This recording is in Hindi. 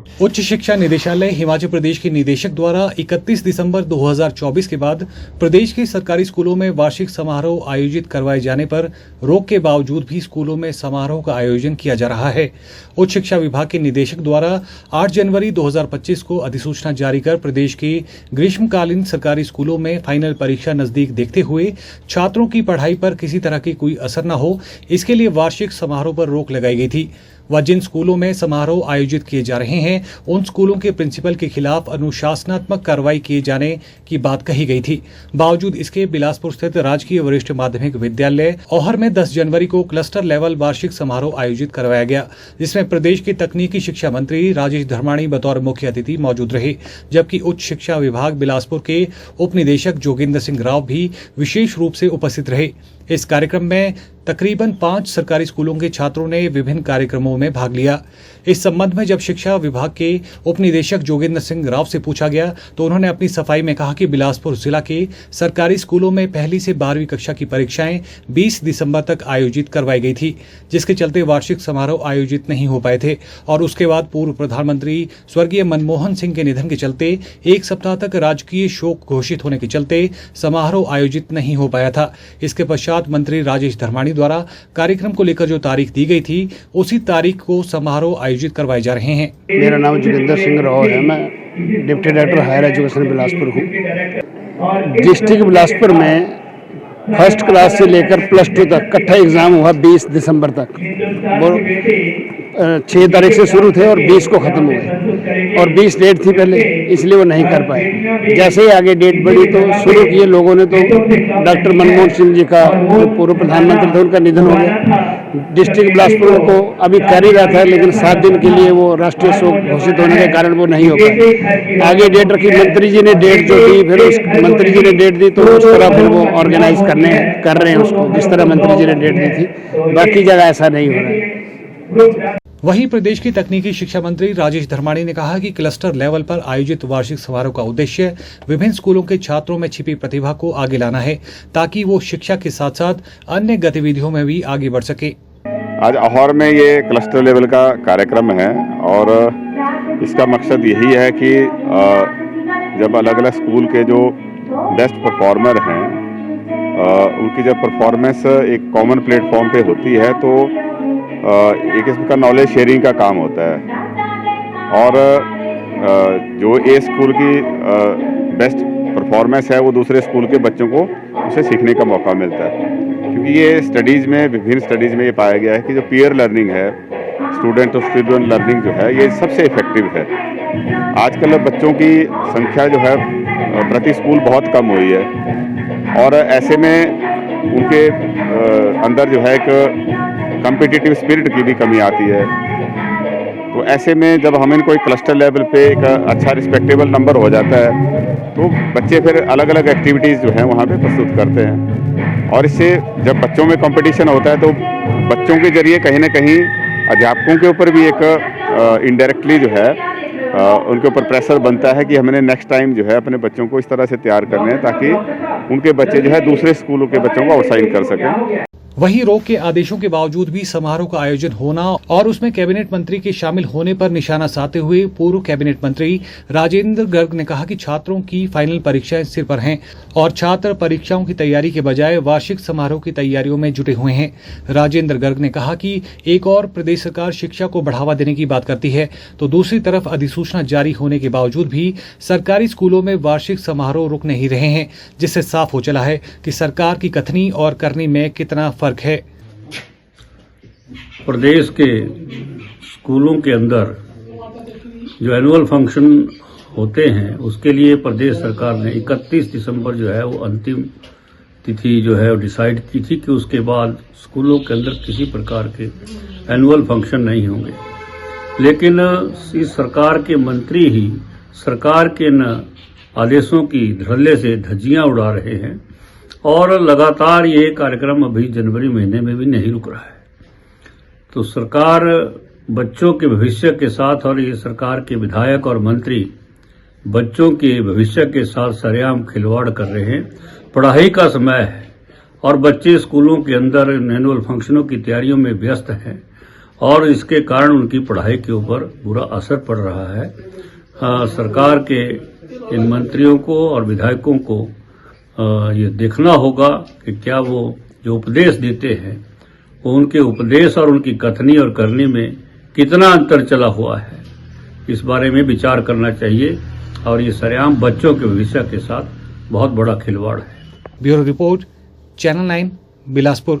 उच्च शिक्षा निदेशालय हिमाचल प्रदेश के निदेशक द्वारा 31 दिसंबर 2024 के बाद प्रदेश के सरकारी स्कूलों में वार्षिक समारोह आयोजित करवाए जाने पर रोक के बावजूद भी स्कूलों में समारोह का आयोजन किया जा रहा है। उच्च शिक्षा विभाग के निदेशक द्वारा 8 जनवरी 2025 को अधिसूचना जारी कर प्रदेश के ग्रीष्मकालीन सरकारी स्कूलों में फाइनल परीक्षा नजदीक देखते हुए छात्रों की पढ़ाई पर किसी तरह की कोई असर न हो, इसके लिए वार्षिक समारोह पर रोक लगाई गई थी। व जिन स्कूलों में समारोह आयोजित किए जा रहे हैं उन स्कूलों के प्रिंसिपल के खिलाफ अनुशासनात्मक कार्रवाई किए जाने की बात कही गई थी। बावजूद इसके बिलासपुर स्थित राजकीय वरिष्ठ माध्यमिक विद्यालय औहर में 10 जनवरी को क्लस्टर लेवल वार्षिक समारोह आयोजित करवाया गया, जिसमें प्रदेश के तकनीकी शिक्षा मंत्री राजेश धर्माणी बतौर मुख्य अतिथि मौजूद रहे, जबकि उच्च शिक्षा विभाग बिलासपुर के उप निदेशक जोगिंदर सिंह राव भी विशेष रूप से उपस्थित रहे। इस कार्यक्रम में तकरीबन 5 सरकारी स्कूलों के छात्रों ने विभिन्न कार्यक्रमों में भाग लिया। इस संबंध में जब शिक्षा विभाग के उप निदेशक जोगिंदर सिंह राव से पूछा गया तो उन्होंने अपनी सफाई में कहा कि बिलासपुर जिला के सरकारी स्कूलों में पहली से 12वीं कक्षा की परीक्षाएं 20 दिसंबर तक आयोजित करवाई गई थी, जिसके चलते वार्षिक समारोह आयोजित नहीं हो पाए थे और उसके बाद पूर्व प्रधानमंत्री स्वर्गीय मनमोहन सिंह के निधन के चलते एक सप्ताह तक राजकीय शोक घोषित होने के चलते समारोह आयोजित नहीं हो पाया था। इसके पश्चात मंत्री राजेश धर्माणी द्वारा कार्यक्रम को लेकर जो तारीख दी गई थी उसी तारीख को समारोह आयोजित करवाए जा रहे हैं। मेरा नाम जोगिंदर सिंह राव है, मैं deputy director higher education Bilaspur हूँ। डिस्ट्रिक्ट बिलासपुर में फर्स्ट क्लास से लेकर +2 तक इकट्ठा एग्ज़ाम हुआ 20 दिसंबर तक। वो 6 तारीख से शुरू थे और 20 को ख़त्म हुए और 20 डेट थी पहले, इसलिए वो नहीं कर पाए। जैसे ही आगे डेट बढ़ी तो शुरू किए लोगों ने, तो डॉक्टर मनमोहन सिंह जी का जो पूर्व प्रधानमंत्री थे उनका निधन हो गया। डिस्ट्रिक्ट बिलासपुर को अभी कर ही रहा था, लेकिन 7 दिन के लिए वो राष्ट्रीय शोक घोषित होने के कारण वो नहीं हो पाए। आगे डेट रखी, मंत्री जी ने डेट जो दी, फिर उस मंत्री जी ने डेट दी तो उस तरह फिर वो ऑर्गेनाइज कर रहे हैं उसको, जिस तरह मंत्री जी ने डेट दी थी। बाकी जगह ऐसा नहीं हो रहा है। वहीं प्रदेश के तकनीकी शिक्षा मंत्री राजेश धर्माणी ने कहा कि क्लस्टर लेवल पर आयोजित वार्षिक समारोह का उद्देश्य विभिन्न स्कूलों के छात्रों में छिपी प्रतिभा को आगे लाना है, ताकि वो शिक्षा के साथ साथ अन्य गतिविधियों में भी आगे बढ़ सके। आज औहर में ये क्लस्टर लेवल का कार्यक्रम है और इसका मकसद यही है कि जब अलग अलग स्कूल के जो बेस्ट परफॉर्मर हैं उनकी जब परफॉर्मेंस एक कॉमन प्लेटफॉर्म पे होती है तो एक किस्म का नॉलेज शेयरिंग का काम होता है और जो ए स्कूल की बेस्ट परफॉर्मेंस है वो दूसरे स्कूल के बच्चों को उसे सीखने का मौका मिलता है, क्योंकि ये स्टडीज़ में, विभिन्न स्टडीज़ में ये पाया गया है कि जो पीयर लर्निंग है, स्टूडेंट टू स्टूडेंट लर्निंग जो है, ये सबसे इफ़ेक्टिव है। आजकल बच्चों की संख्या जो है प्रति स्कूल बहुत कम हुई है और ऐसे में उनके अंदर जो है एक कॉम्पिटिटिव स्पिरिट की भी कमी आती है। तो ऐसे में जब हम इनको एक क्लस्टर लेवल पे एक अच्छा रिस्पेक्टेबल नंबर हो जाता है तो बच्चे फिर अलग अलग एक्टिविटीज़ जो हैं वहाँ पे प्रस्तुत करते हैं और इससे जब बच्चों में कंपटीशन होता है तो बच्चों के जरिए कहीं ना कहीं अध्यापकों के ऊपर भी एक इनडायरेक्टली जो है उनके ऊपर प्रेशर बनता है कि हमने नेक्स्ट टाइम जो है अपने बच्चों को इस तरह से तैयार करने हैं ताकि उनके बच्चे जो है दूसरे स्कूलों के बच्चों को आउटशाइन कर सकें। वहीं रोक के आदेशों के बावजूद भी समारोह का आयोजन होना और उसमें कैबिनेट मंत्री के शामिल होने पर निशाना साधते हुए पूर्व कैबिनेट मंत्री राजेंद्र गर्ग ने कहा कि छात्रों की फाइनल परीक्षाएं सिर पर हैं और छात्र परीक्षाओं की तैयारी के बजाय वार्षिक समारोह की तैयारियों में जुटे हुए हैं। राजेंद्र गर्ग ने कहा कि एक और प्रदेश सरकार शिक्षा को बढ़ावा देने की बात करती है तो दूसरी तरफ अधिसूचना जारी होने के बावजूद भी सरकारी स्कूलों में वार्षिक समारोह रुक नहीं रहे हैं, जिससे साफ हो चला है कि सरकार की कथनी और करनी में कितना फर्क है। प्रदेश के स्कूलों के अंदर जो एनुअल फंक्शन होते हैं उसके लिए प्रदेश सरकार ने 31 दिसंबर जो है वो अंतिम तिथि जो है वो डिसाइड की थी कि उसके बाद स्कूलों के अंदर किसी प्रकार के एनुअल फंक्शन नहीं होंगे। लेकिन इस सरकार के मंत्री ही सरकार के न आदेशों की धड़ल्ले से धज्जियां उड़ा रहे हैं और लगातार ये कार्यक्रम अभी जनवरी महीने में भी नहीं रुक रहा है। तो सरकार बच्चों के भविष्य के साथ और ये सरकार के विधायक और मंत्री बच्चों के भविष्य के साथ सरेआम खिलवाड़ कर रहे हैं। पढ़ाई का समय है और बच्चे स्कूलों के अंदर एनुअल फंक्शनों की तैयारियों में व्यस्त हैं और इसके कारण उनकी पढ़ाई के ऊपर बुरा असर पड़ रहा है। सरकार के इन मंत्रियों को और विधायकों को ये देखना होगा कि क्या वो जो उपदेश देते हैं वो उनके उपदेश और उनकी कथनी और करनी में कितना अंतर चला हुआ है, इस बारे में विचार करना चाहिए। और ये सरेआम बच्चों के भविष्य के साथ बहुत बड़ा खिलवाड़ है। Bureau report, channel 9, Bilaspur.